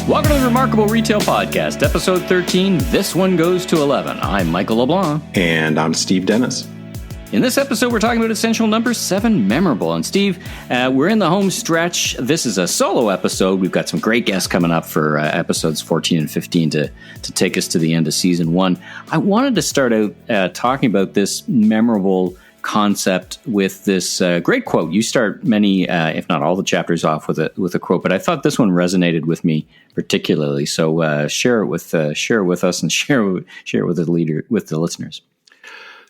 Welcome to the Remarkable Retail Podcast, episode 13. This one goes to 11. I'm Michael LeBlanc. And I'm Steve Dennis. In this episode, we're talking about essential number 7, memorable. And Steve, we're in the home stretch. This is a solo episode. We've got some great guests coming up for episodes 14 and 15 to take us to the end of season 1. I wanted to start out talking about this memorable concept with this great quote. You start many, if not all the chapters off with a quote, but I thought this one resonated with me particularly. So share it with us and share it with the listeners.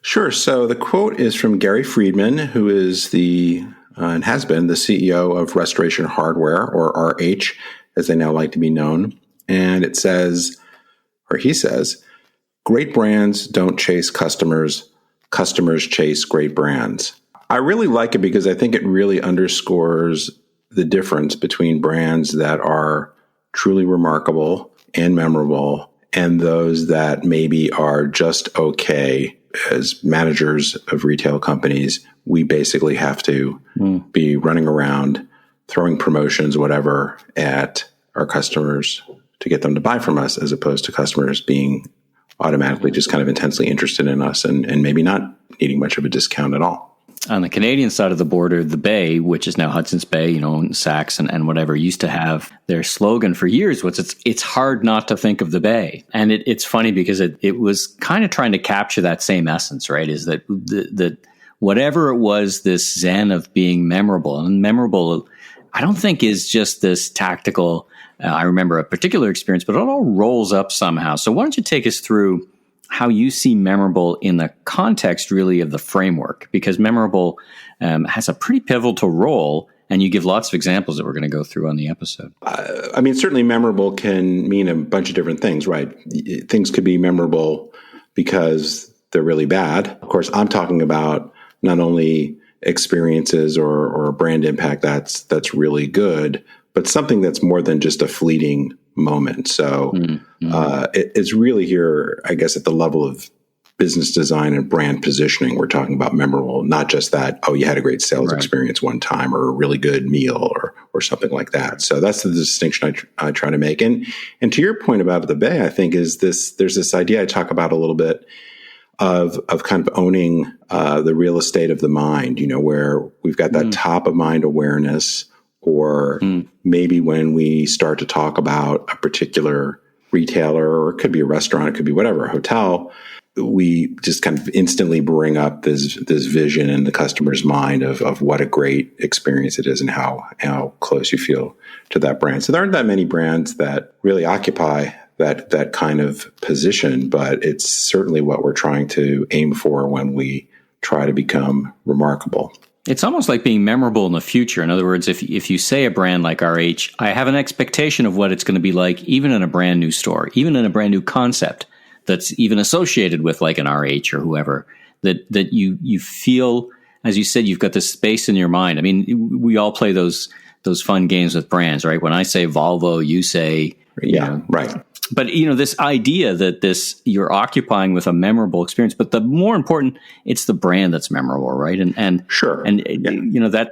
Sure. So the quote is from Gary Friedman, who is and has been the CEO of Restoration Hardware, or RH, as they now like to be known. And it says, or he says, great brands don't chase customers. Customers chase great brands. I really like it because I think it really underscores the difference between brands that are truly remarkable and memorable and those that maybe are just okay. As managers of retail companies, we basically have to be running around, throwing promotions, whatever, at our customers to get them to buy from us, as opposed to customers being automatically just kind of intensely interested in us and maybe not needing much of a discount at all. On the Canadian side of the border, the Bay, which is now Hudson's Bay, Saks and whatever, used to have their slogan for years was it's hard not to think of the Bay. And it's funny because it was kind of trying to capture that same essence, right? Is that the whatever it was, this zen of being memorable. And memorable, I don't think is just this tactical, I remember a particular experience, but it all rolls up somehow. So why don't you take us through how you see memorable in the context really of the framework, because memorable has a pretty pivotal role, and you give lots of examples that we're going to go through on the episode. Certainly memorable can mean a bunch of different things, right? Things could be memorable because they're really bad. Of course, I'm talking about not only experiences or brand impact that's really good, but something that's more than just a fleeting moment. So it's really here, I guess, at the level of business design and brand positioning, we're talking about memorable, not just that, you had a great sales experience one time or a really good meal or something like that. So that's the distinction I try to make. And to your point about the Bay, I think there's this idea I talk about a little bit of kind of owning the real estate of the mind, where we've got that top of mind awareness. Or maybe when we start to talk about a particular retailer, or it could be a restaurant, it could be whatever, a hotel, we just kind of instantly bring up this vision in the customer's mind of what a great experience it is and how close you feel to that brand. So there aren't that many brands that really occupy that kind of position, but it's certainly what we're trying to aim for when we try to become remarkable. It's almost like being memorable in the future. In other words, if you say a brand like RH, I have an expectation of what it's going to be like, even in a brand new store, even in a brand new concept that's even associated with like an RH or whoever, that you feel, as you said, you've got this space in your mind. I mean, we all play those fun games with brands, right? When I say Volvo, you say, right. But, this idea that you're occupying with a memorable experience, but the more important, it's the brand that's memorable, right? And sure. And,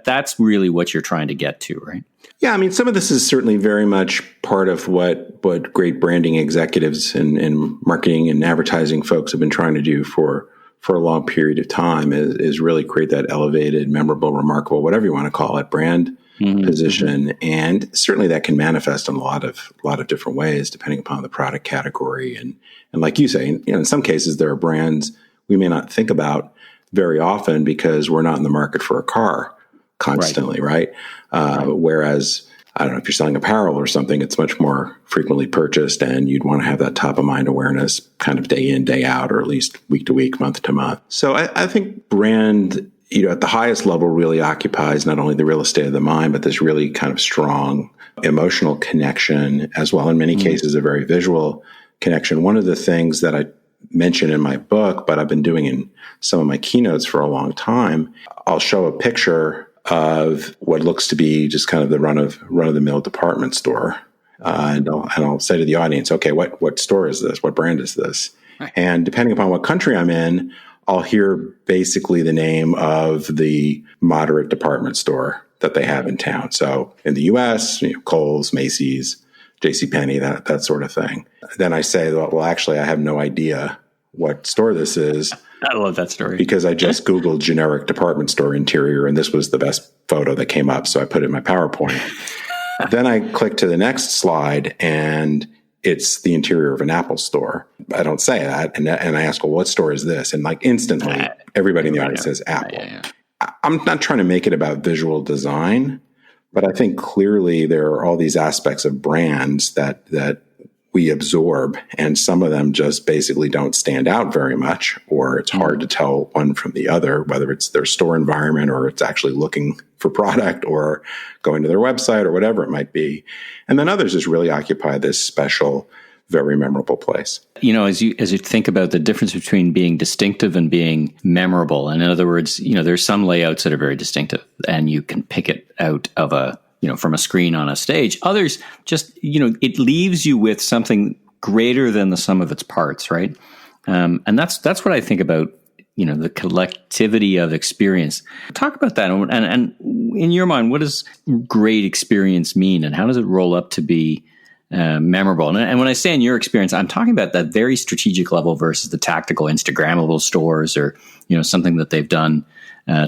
that's really what you're trying to get to, right? Yeah. I mean, some of this is certainly very much part of what great branding executives and marketing and advertising folks have been trying to do for a long period of time is really create that elevated, memorable, remarkable, whatever you want to call it, brand position. And certainly that can manifest in a lot of different ways, depending upon the product category. And like you say, in some cases, there are brands we may not think about very often because we're not in the market for a car constantly, right? Whereas, I don't know, if you're selling apparel or something, it's much more frequently purchased and you'd want to have that top of mind awareness kind of day in, day out, or at least week to week, month to month. So I think brand, at the highest level really occupies not only the real estate of the mind, but this really kind of strong emotional connection as well. In many cases, a very visual connection. One of the things that I mention in my book, but I've been doing in some of my keynotes for a long time, I'll show a picture of what looks to be just kind of the run of the mill department store. And I'll say to the audience, okay, what store is this? What brand is this? Right. And depending upon what country I'm in, I'll hear basically the name of the moderate department store that they have in town. So in the US, Kohl's, Macy's, JCPenney, that sort of thing. Then I say, well, actually, I have no idea what store this is. I love that story. Because I just Googled generic department store interior, and this was the best photo that came up. So I put it in my PowerPoint. Then I click to the next slide, and it's the interior of an Apple store. I don't say that. And I ask, well, what store is this? And like instantly, everybody in the audience says Apple. I'm not trying to make it about visual design, but I think clearly there are all these aspects of brands that we absorb, and some of them just basically don't stand out very much, or it's hard to tell one from the other, whether it's their store environment or it's actually looking for product or going to their website or whatever it might be. And then others just really occupy this special, very memorable place. You know, as you think about the difference between being distinctive and being memorable, and in other words, you know, there's some layouts that are very distinctive and you can pick it out of from a screen on a stage. Others just, it leaves you with something greater than the sum of its parts, right? And that's what I think about, the collectivity of experience. Talk about that. And in your mind, what does great experience mean, and how does it roll up to be memorable? And when I say in your experience, I'm talking about that very strategic level versus the tactical Instagrammable stores, or, something that they've done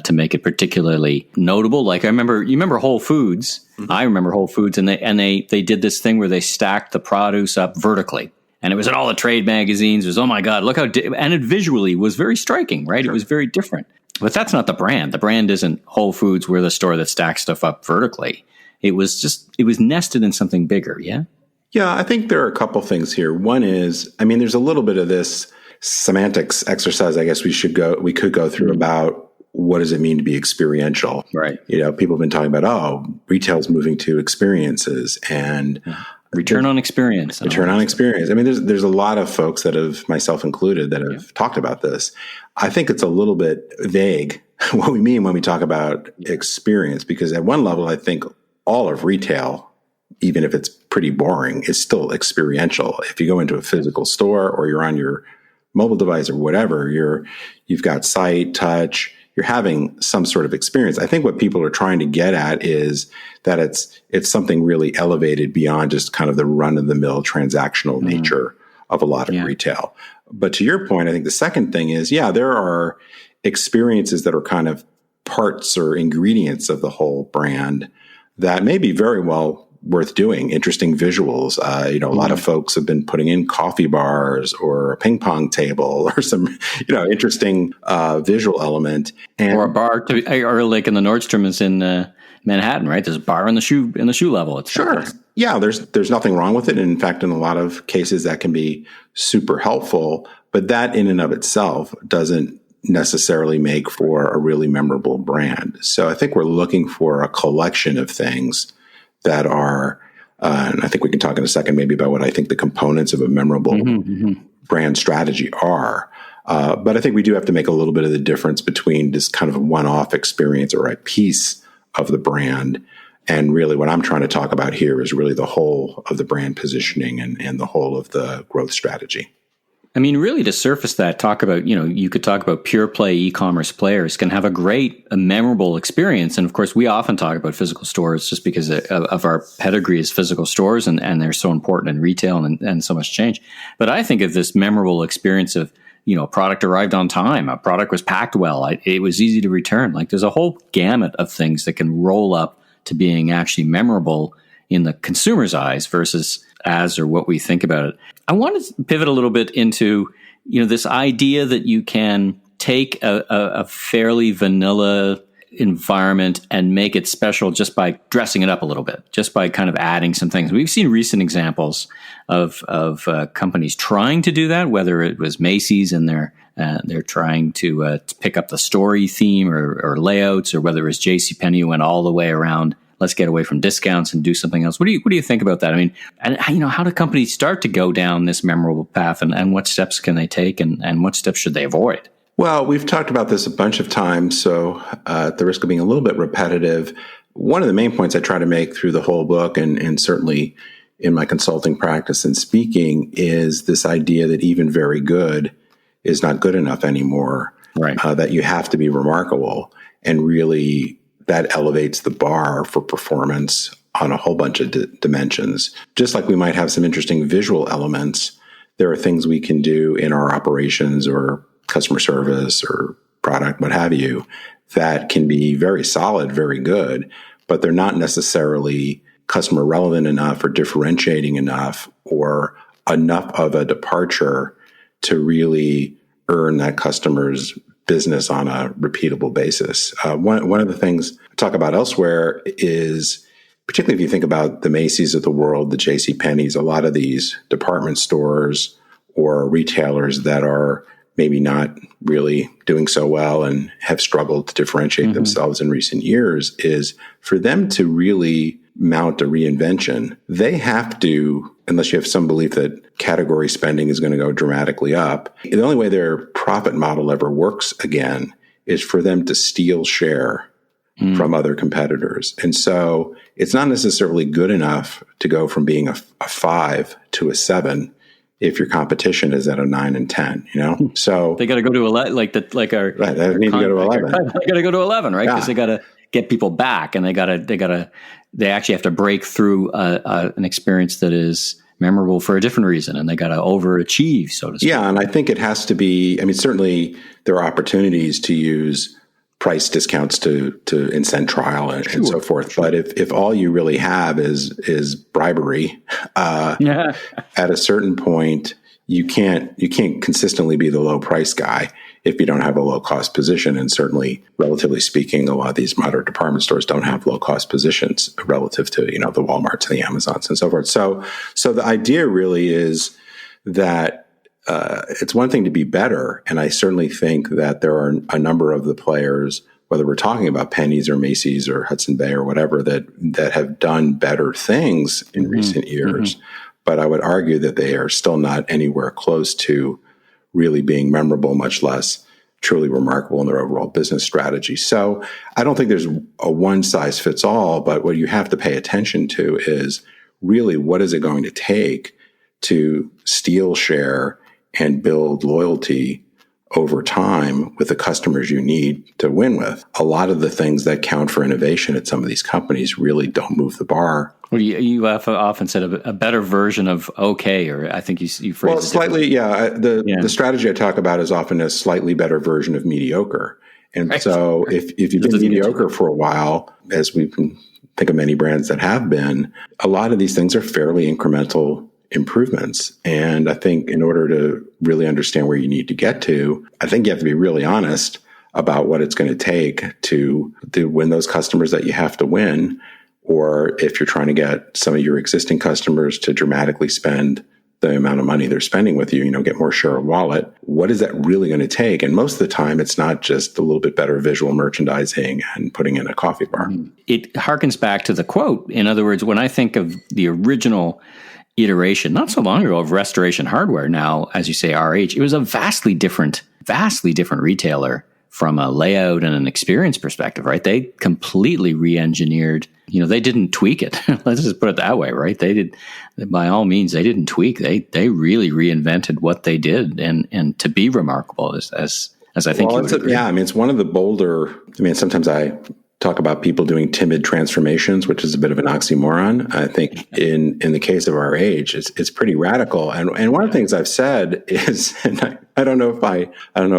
to make it particularly notable. Like you remember Whole Foods. Mm-hmm. I remember Whole Foods, and they did this thing where they stacked the produce up vertically, and it was in all the trade magazines. It was, oh my God, look how, and it visually was very striking, right? Sure. It was very different, but that's not the brand. The brand isn't Whole Foods. We're the store that stacks stuff up vertically. It was nested in something bigger. Yeah. Yeah. I think there are a couple things here. One is, there's a little bit of this semantics exercise, I guess we could go through about what does it mean to be experiential? Right. People have been talking about, retail's moving to experiences and return on experience. Return on experience. There's a lot of folks that have, myself included, that have talked about this. I think it's a little bit vague what we mean when we talk about experience, because at one level, I think all of retail, even if it's pretty boring, is still experiential. If you go into a physical store or you're on your mobile device or whatever, you've got sight, touch, you're having some sort of experience. I think what people are trying to get at is that it's something really elevated beyond just kind of the run-of-the-mill transactional nature of a lot of retail. But to your point, I think the second thing is, there are experiences that are kind of parts or ingredients of the whole brand that may be very well worth doing. Interesting visuals. A lot of folks have been putting in coffee bars or a ping pong table or some, interesting visual element. Or a bar, or like in the Nordstrom's in Manhattan, right? There's a bar in the shoe level. It's sure. Yeah, there's nothing wrong with it. And in fact, in a lot of cases, that can be super helpful. But that in and of itself doesn't necessarily make for a really memorable brand. So I think we're looking for a collection of things that are, and I think we can talk in a second maybe about what I think the components of a memorable brand strategy are. But I think we do have to make a little bit of the difference between this kind of a one-off experience or a piece of the brand. And really what I'm trying to talk about here is really the whole of the brand positioning and the whole of the growth strategy. Really to surface that, talk about, you could talk about pure play e-commerce players can have a memorable experience. And of course, we often talk about physical stores just because of our pedigree as physical stores, and they're so important in retail and so much change. But I think of this memorable experience of, a product arrived on time, a product was packed well, it was easy to return. Like there's a whole gamut of things that can roll up to being actually memorable in the consumer's eyes versus as or what we think about it. I want to pivot a little bit into, this idea that you can take a fairly vanilla environment and make it special just by dressing it up a little bit, just by kind of adding some things. We've seen recent examples of companies trying to do that, whether it was Macy's and they're trying to pick up the story theme or layouts, or whether it was JCPenney who went all the way around. Let's get away from discounts and do something else. What do you think about that? And how do companies start to go down this memorable path, and what steps can they take, and what steps should they avoid? Well, we've talked about this a bunch of times, so at the risk of being a little bit repetitive, one of the main points I try to make through the whole book, and certainly in my consulting practice and speaking, is this idea that even very good is not good enough anymore. Right. That you have to be remarkable, and really that elevates the bar for performance on a whole bunch of dimensions. Just like we might have some interesting visual elements, there are things we can do in our operations or customer service or product, what have you, that can be very solid, very good, but they're not necessarily customer relevant enough or differentiating enough or enough of a departure to really earn that customer's business on a repeatable basis. One of the things I talk about elsewhere is, particularly if you think about the Macy's of the world, the JCPenney's, a lot of these department stores or retailers that are maybe not really doing so well and have struggled to differentiate themselves in recent years, is for them to really mount a reinvention, they have to, unless you have some belief that category spending is going to go dramatically up, the only way their profit model ever works again is for them to steal share from other competitors. And so it's not necessarily good enough to go from being a 5 to a 7 if your competition is at a 9 and 10, So they got to go to 11, right. They need to go to 11. They got to go to 11, right? Because they got to get people back, and they actually have to break through an experience that is memorable for a different reason, and they got to overachieve, so to speak. Yeah, and I think it has to be. I mean, certainly there are opportunities to use price discounts to incent trial and so forth. Sure. But if all you really have is bribery, at a certain point, you can't consistently be the low price guy if you don't have a low cost position. And certainly, relatively speaking, a lot of these modern department stores don't have low cost positions relative to the Walmarts and the Amazons and so forth. So the idea really is that it's one thing to be better, and I certainly think that there are a number of the players, whether we're talking about Penny's or Macy's or Hudson Bay or whatever, that have done better things in recent years. But I would argue that they are still not anywhere close to really being memorable, much less truly remarkable in their overall business strategy. So I don't think there's a one size fits all, but what you have to pay attention to is really what is it going to take to steal share and build loyalty over time with the customers you need to win with. A lot of the things that count for innovation at some of these companies really don't move the bar. Well, you have often said a better version of okay, or I think you phrased it slightly, The strategy I talk about is often a slightly better version of mediocre. And so if you've been mediocre for a while, as we can think of many brands that have been, a lot of these things are fairly incremental improvements. And I think in order to really understand where you need to get to, I think you have to be really honest about what it's going to take to win those customers that you have to win. Or if you're trying to get some of your existing customers to dramatically spend the amount of money they're spending with you, get more share of wallet, what is that really going to take? And most of the time, it's not just a little bit better visual merchandising and putting in a coffee bar. It harkens back to the quote. In other words, when I think of the original iteration, not so long ago, of Restoration Hardware, now, as you say, RH, it was a vastly different retailer from a layout and an experience perspective, right? They completely re-engineered, they didn't tweak it. Let's just put it that way, right? They did, by all means, they didn't tweak. They really reinvented what they did, and to be remarkable as I think you would agree. It's one of the bolder, sometimes I talk about people doing timid transformations, which is a bit of an oxymoron. I think in the case of our age, it's pretty radical. And one of the things I've said is, and I don't know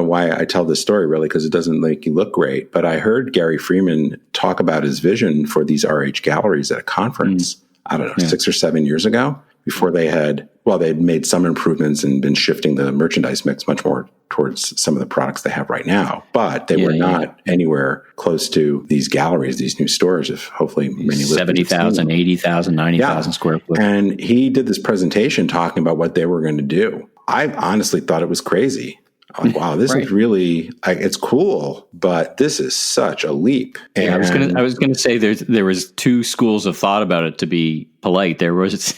why I tell this story really, because it doesn't make you look great, but I heard Gary Friedman talk about his vision for these RH galleries at a conference, 6 or 7 years ago, before they'd made some improvements and been shifting the merchandise mix much more towards some of the products they have right now. But they were not anywhere close to these galleries, these new stores, if hopefully many 70,000, 80,000, 90,000 square foot. And he did this presentation talking about what they were going to do. I honestly thought it was crazy. I'm like, wow, this is really, it's cool, but this is such a leap. And I was gonna say there was two schools of thought about it, to be polite. There was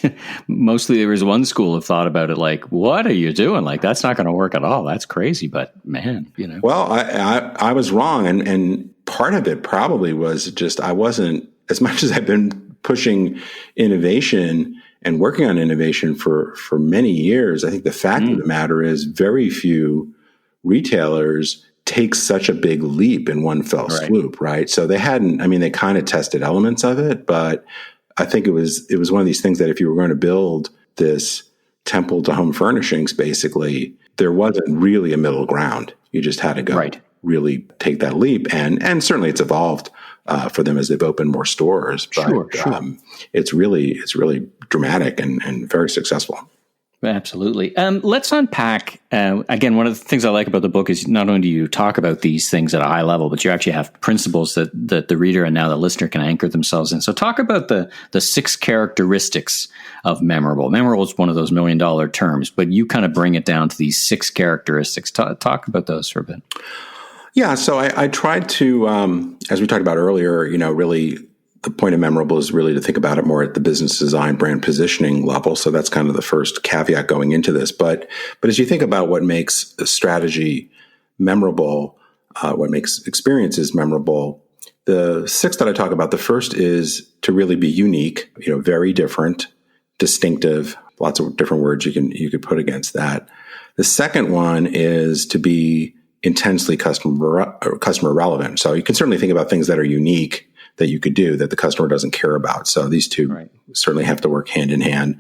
one school of thought about it, like, what are you doing? Like, that's not going to work at all. That's crazy. But man, Well, I was wrong. And part of it probably was just, I wasn't, as much as I've been pushing innovation and working on innovation for many years, I think the fact of the matter is very few retailers take such a big leap in one fell swoop, right? So they hadn't, they kind of tested elements of it, but I think it was one of these things that if you were going to build this temple to home furnishings, basically, there wasn't really a middle ground. You just had to go really take that leap. And certainly it's evolved for them as they've opened more stores. But Sure. It's really dramatic and very successful. Absolutely. Let's unpack, again, one of the things I like about the book is not only do you talk about these things at a high level, but you actually have principles that the reader and now the listener can anchor themselves in. So talk about the 6 characteristics of memorable. Memorable is one of those $1 million terms, but you kind of bring it down to these 6 characteristics. Talk about those for a bit. Yeah. So I tried to, as we talked about earlier, really the point of memorable is really to think about it more at the business design, brand positioning level. So that's kind of the first caveat going into this. But as you think about what makes a strategy memorable, what makes experiences memorable, the 6 that I talk about, the first is to really be unique, very different, distinctive, lots of different words you could put against that. The second one is to be intensely customer relevant. So you can certainly think about things that are unique that you could do that the customer doesn't care about. So these two certainly have to work hand in hand.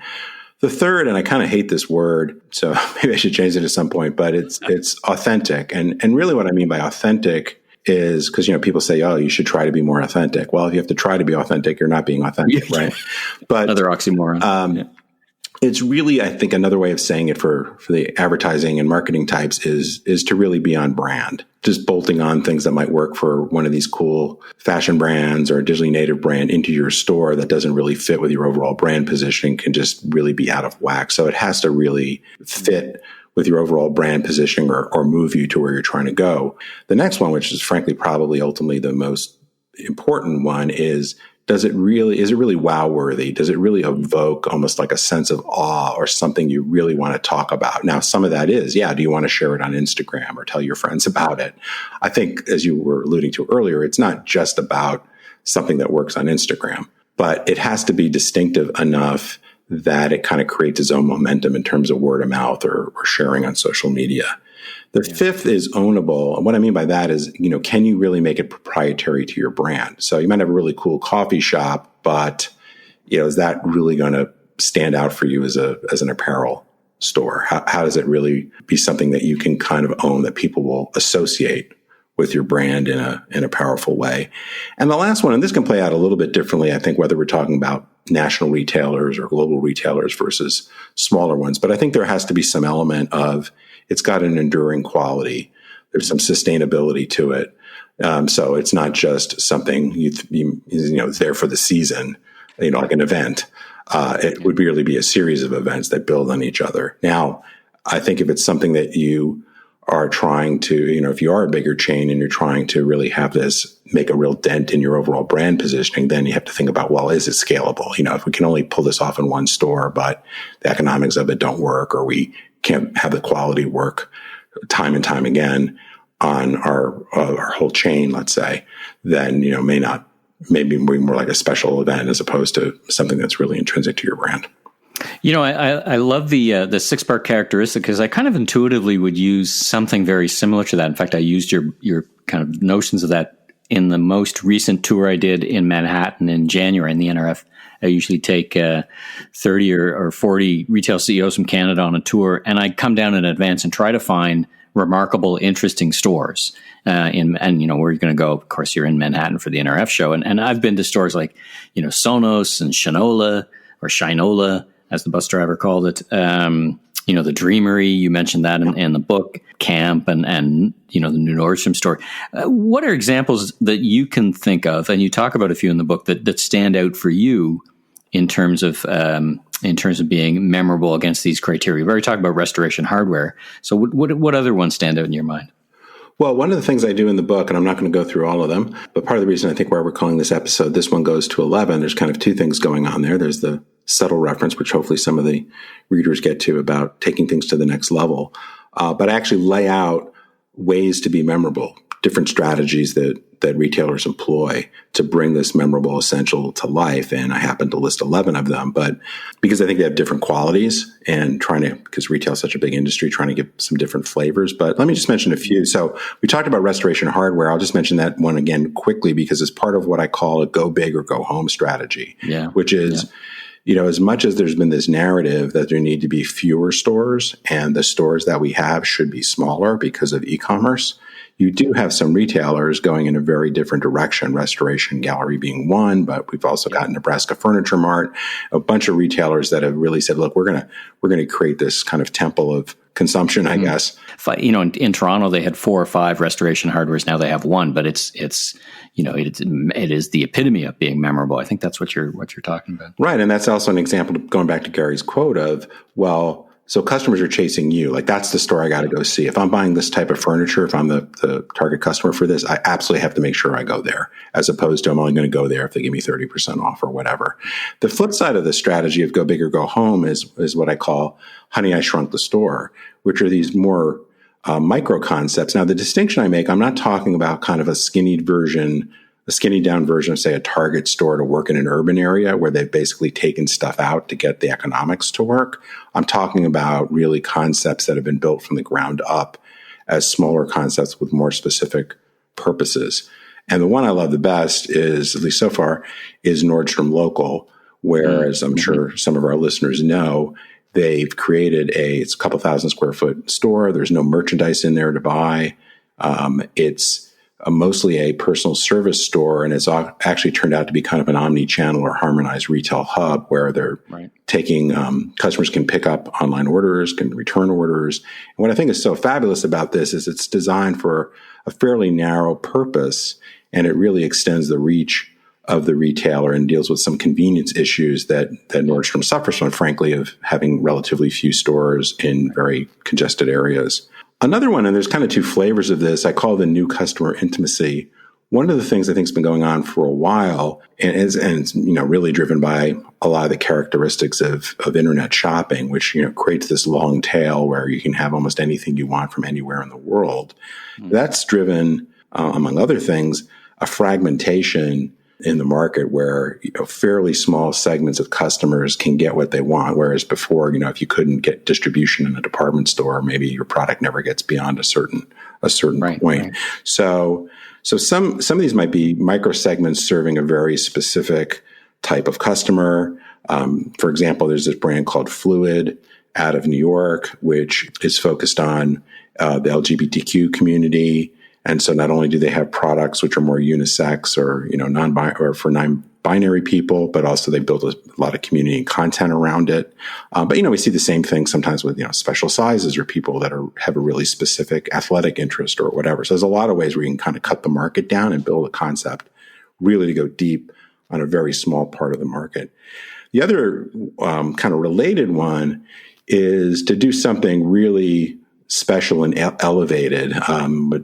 The third, and I kind of hate this word, so maybe I should change it at some point, but it's authentic. And really what I mean by authentic is because, people say, oh, you should try to be more authentic. Well, if you have to try to be authentic, you're not being authentic, right? But another oxymoron. It's really, I think, another way of saying it for the advertising and marketing types is to really be on brand. Just bolting on things that might work for one of these cool fashion brands or a digitally native brand into your store that doesn't really fit with your overall brand positioning can just really be out of whack. So it has to really fit with your overall brand positioning or move you to where you're trying to go. The next one, which is frankly probably ultimately the most important one, is is it really wow worthy? Does it really evoke almost like a sense of awe or something you really want to talk about? Now, some of that is, do you want to share it on Instagram or tell your friends about it? I think, as you were alluding to earlier, it's not just about something that works on Instagram, but it has to be distinctive enough that it kind of creates its own momentum in terms of word of mouth or sharing on social media. The fifth is ownable. And what I mean by that is, can you really make it proprietary to your brand? So you might have a really cool coffee shop, but, is that really going to stand out for you as an apparel store? How does it really be something that you can kind of own that people will associate with your brand in a powerful way? And the last one, and this can play out a little bit differently, I think, whether we're talking about national retailers or global retailers versus smaller ones. But I think there has to be some element of it's got an enduring quality. There's some sustainability to it. So it's not just something it's there for the season, like an event. It would really be a series of events that build on each other. Now, I think if it's something that you are trying to, if you are a bigger chain and you're trying to really have this make a real dent in your overall brand positioning, then you have to think about, well, is it scalable? If we can only pull this off in one store, but the economics of it don't work, or we can't have the quality work time and time again on our whole chain, let's say, then, maybe more like a special event as opposed to something that's really intrinsic to your brand. I love the 6-part characteristic because I kind of intuitively would use something very similar to that. In fact, I used your kind of notions of that in the most recent tour I did in Manhattan in January in the NRF. I usually take 30 or 40 retail CEOs from Canada on a tour, and I come down in advance and try to find remarkable, interesting stores. Where you're going to go, of course, you're in Manhattan for the NRF show. And I've been to stores like, Sonos and Shinola, as the bus driver called it. The Dreamery, you mentioned that in the book, Camp and the new Nordstrom store. What are examples that you can think of, and you talk about a few in the book that stand out for you in terms of being memorable against these criteria? We've already talked about Restoration Hardware. So what other ones stand out in your mind? Well, one of the things I do in the book, and I'm not going to go through all of them, but part of the reason I think why we're calling this episode, this one goes to 11, there's kind of two things going on there. There's the subtle reference, which hopefully some of the readers get to, about taking things to the next level. But I actually lay out ways to be memorable, different strategies that retailers employ to bring this memorable essential to life. And I happen to list 11 of them, but because I think they have different qualities and because retail is such a big industry, trying to give some different flavors. But let me just mention a few. So we talked about restoration hardware. I'll just mention that one again quickly because it's part of what I call a go big or go home strategy, which is, as much as there's been this narrative that there need to be fewer stores and the stores that we have should be smaller because of e-commerce, you do have some retailers going in a very different direction, Restoration Gallery being one, but we've also got Nebraska Furniture Mart, a bunch of retailers that have really said, look, we're going to create this kind of temple of consumption, I guess. In Toronto, they had 4 or 5 restoration hardwares. Now they have one, but it is the epitome of being memorable. I think that's what you're talking about. Right. And that's also an example, going back to Gary's quote of, so customers are chasing you. Like, that's the store I got to go see. If I'm buying this type of furniture, if I'm the target customer for this, I absolutely have to make sure I go there, as opposed to I'm only going to go there if they give me 30% off or whatever. The flip side of the strategy of go big or go home is what I call Honey, I Shrunk the Store, which are these more micro concepts. Now, the distinction I make, I'm not talking about kind of a skinny down version of, say, a Target store to work in an urban area where they've basically taken stuff out to get the economics to work. I'm talking about really concepts that have been built from the ground up as smaller concepts with more specific purposes. And the one I love the best is, at least so far, is Nordstrom Local, where, as I'm sure some of our listeners know, they've created it's a couple thousand square foot store. There's no merchandise in there to buy. It's mostly a personal service store, and it's actually turned out to be kind of an omni-channel or harmonized retail hub where they're taking customers can pick up online orders, can return orders. And what I think is so fabulous about this is it's designed for a fairly narrow purpose, and it really extends the reach of the retailer and deals with some convenience issues that Nordstrom suffers from, frankly, of having relatively few stores in very congested areas. Another one, and there's kind of 2 flavors of this, I call the new customer intimacy. One of the things I think has been going on for a while, and it's really driven by a lot of the characteristics of internet shopping, which creates this long tail where you can have almost anything you want from anywhere in the world. That's driven, among other things, a fragmentation in the market where fairly small segments of customers can get what they want, whereas before, if you couldn't get distribution in a department store, maybe your product never gets beyond a certain point. Right. So some of these might be micro segments serving a very specific type of customer. For example, there's this brand called Fluid out of New York, which is focused on the LGBTQ community. And so not only do they have products which are more unisex or, or for non-binary people, but also they build a lot of community and content around it. But we see the same thing sometimes with, special sizes or people that have a really specific athletic interest or whatever. So there's a lot of ways where you can kind of cut the market down and build a concept really to go deep on a very small part of the market. The other kind of related one is to do something really special and elevated, but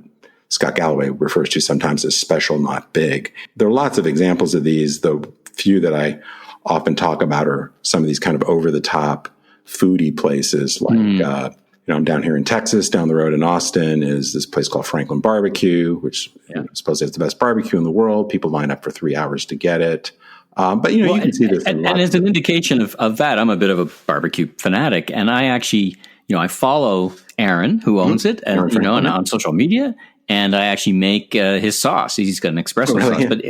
Scott Galloway refers to sometimes as special, not big. There are lots of examples of these. The few that I often talk about are some of these kind of over-the-top foodie places. Like, I'm down here in Texas. Down the road in Austin is this place called Franklin Barbecue, which supposedly it's the best barbecue in the world. People line up for 3 hours to get it. But, you can see this. And as an indication of that, I'm a bit of a barbecue fanatic. And I actually, I follow Aaron, who owns it, and, on social media. And I actually make his sauce. He's got an espresso sauce. But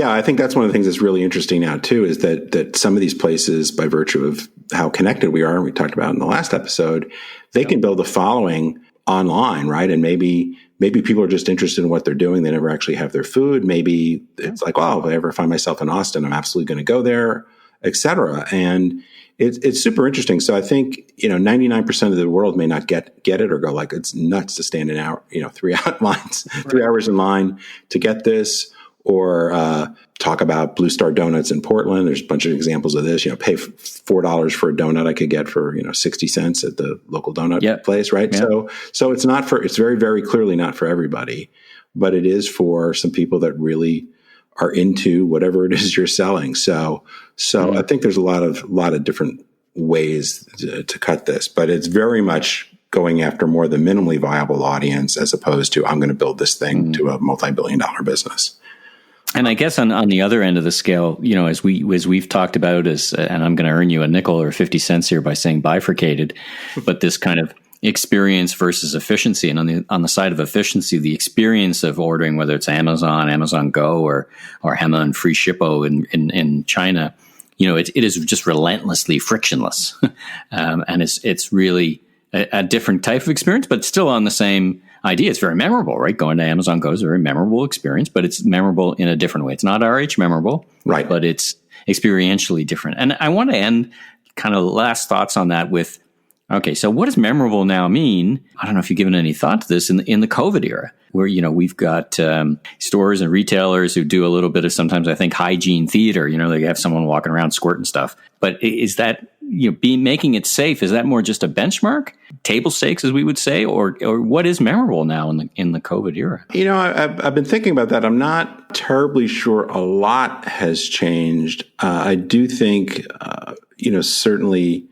I think that's one of the things that's really interesting now too, is that some of these places, by virtue of how connected we are, and we talked about in the last episode, they can build a following online, right? And maybe people are just interested in what they're doing. They never actually have their food. Maybe it's like, if I ever find myself in Austin, I'm absolutely going to go there, et cetera. And it's super interesting. So I think, 99% of the world may not get it or go like, it's nuts to stand an hour, 3 hours in line to get this, or talk about Blue Star Donuts in Portland. There's a bunch of examples of this, pay $4 for a donut I could get for, 60 cents at the local donut place. Right. Yeah. So it's very, very clearly not for everybody, but it is for some people that really are into whatever it is you're selling. So I think there's a lot of different ways to cut this, but it's very much going after more the minimally viable audience as opposed to I'm going to build this thing to a multi-billion-dollar business. And I guess on the other end of the scale, as we've talked about, and I'm going to earn you a nickel or 50 cents here by saying bifurcated, but this kind of experience versus efficiency. And on the side of efficiency, the experience of ordering, whether it's Amazon Go or Amazon Free Shippo in China, it is just relentlessly frictionless, and it's really a different type of experience, but still on the same idea. It's very memorable, right? Going to Amazon Go is a very memorable experience, but it's memorable in a different way. It's not RH memorable, right? But it's experientially different. And I want to end kind of last thoughts on that with, okay, so what does memorable now mean? I don't know if you've given any thought to this in the COVID era, where, we've got stores and retailers who do a little bit of, sometimes I think, hygiene theater. They have someone walking around squirting stuff. But is that, making it safe, is that more just a benchmark, table stakes, as we would say, or what is memorable now in the COVID era? I've been thinking about that. I'm not terribly sure a lot has changed. I do think, certainly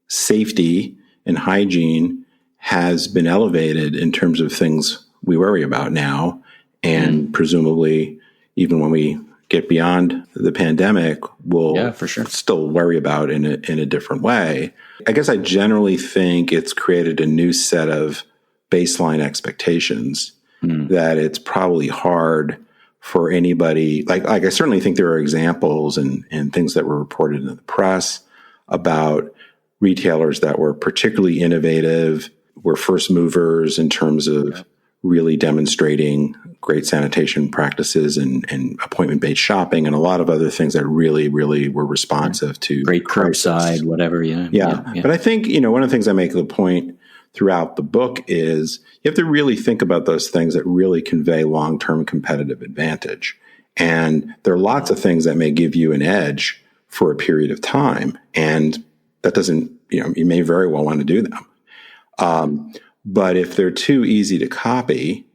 safety and hygiene has been elevated in terms of things we worry about now. And presumably, even when we get beyond the pandemic, we'll for sure still worry about in a different way. I guess I generally think it's created a new set of baseline expectations that it's probably hard for anybody. Like I certainly think there are examples and things that were reported in the press about retailers that were particularly innovative, were first movers in terms of really demonstrating great sanitation practices and appointment-based shopping and a lot of other things that really, really were responsive to great curbside, whatever. Yeah. But I think, one of the things I make the point throughout the book is you have to really think about those things that really convey long-term competitive advantage. And there are lots of things that may give you an edge for a period of time. And that doesn't, you may very well want to do them. But if they're too easy to copy,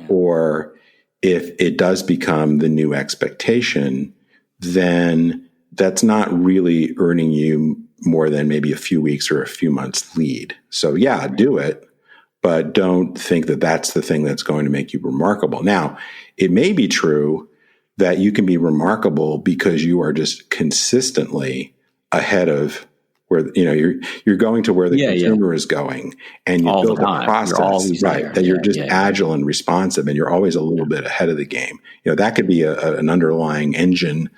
or if it does become the new expectation, then that's not really earning you more than maybe a few weeks or a few months lead. So do it, but don't think that that's the thing that's going to make you remarkable. Now, it may be true that you can be remarkable because you are just consistently ahead of where you're going to where the consumer is going, and you build a process that you're just agile and responsive, and you're always a little bit ahead of the game. That could be an underlying engine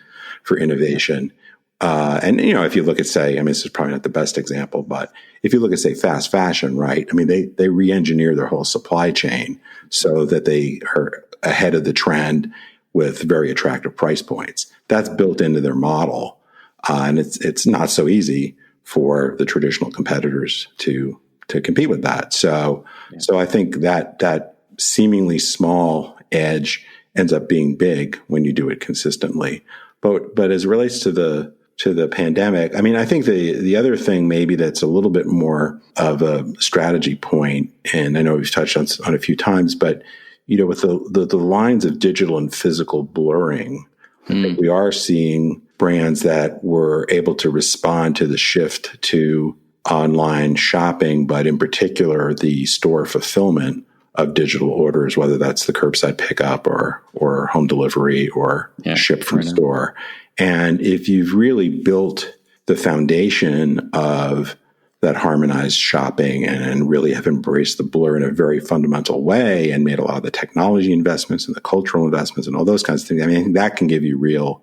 for innovation. And if you look at, say, this is probably not the best example, but if you look at, say, fast fashion, right? They re-engineer their whole supply chain so that they are ahead of the trend with very attractive price points. That's built into their model, and it's not so easy for the traditional competitors to compete with that. So I think that seemingly small edge ends up being big when you do it consistently. But as it relates to the pandemic, I think the other thing maybe that's a little bit more of a strategy point, and I know we've touched on a few times, but with the lines of digital and physical blurring, we are seeing brands that were able to respond to the shift to online shopping, but in particular, the store fulfillment of digital orders, whether that's the curbside pickup or home delivery or ship from store. And if you've really built the foundation of that harmonized shopping and really have embraced the blur in a very fundamental way and made a lot of the technology investments and the cultural investments and all those kinds of things, that can give you real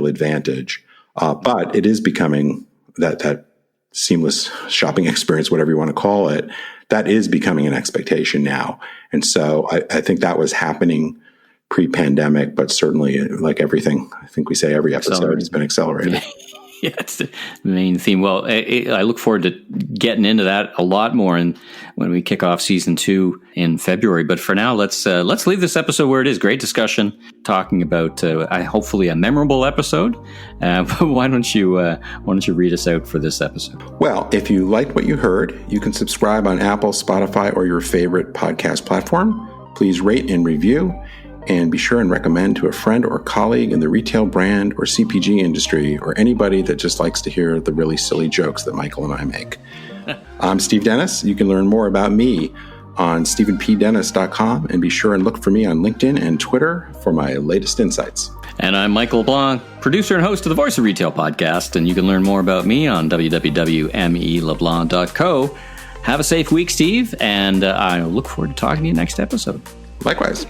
advantage. But it is becoming that seamless shopping experience, whatever you want to call it, that is becoming an expectation now. And so I think that was happening pre-pandemic, but certainly, like everything, I think we say every episode has been accelerated. Yeah, it's the main theme. Well, I look forward to getting into that a lot more when we kick off season 2 in February. But for now, let's leave this episode where it is. Great discussion, talking about hopefully a memorable episode. But why don't you read us out for this episode? Well, if you liked what you heard, you can subscribe on Apple, Spotify, or your favorite podcast platform. Please rate and review. And be sure and recommend to a friend or colleague in the retail brand or CPG industry, or anybody that just likes to hear the really silly jokes that Michael and I make. I'm Steve Dennis. You can learn more about me on stephenpdennis.com, and be sure and look for me on LinkedIn and Twitter for my latest insights. And I'm Michael LeBlanc, producer and host of the Voice of Retail podcast, and you can learn more about me on www.meleblanc.co. Have a safe week, Steve, and I look forward to talking to you next episode. Likewise.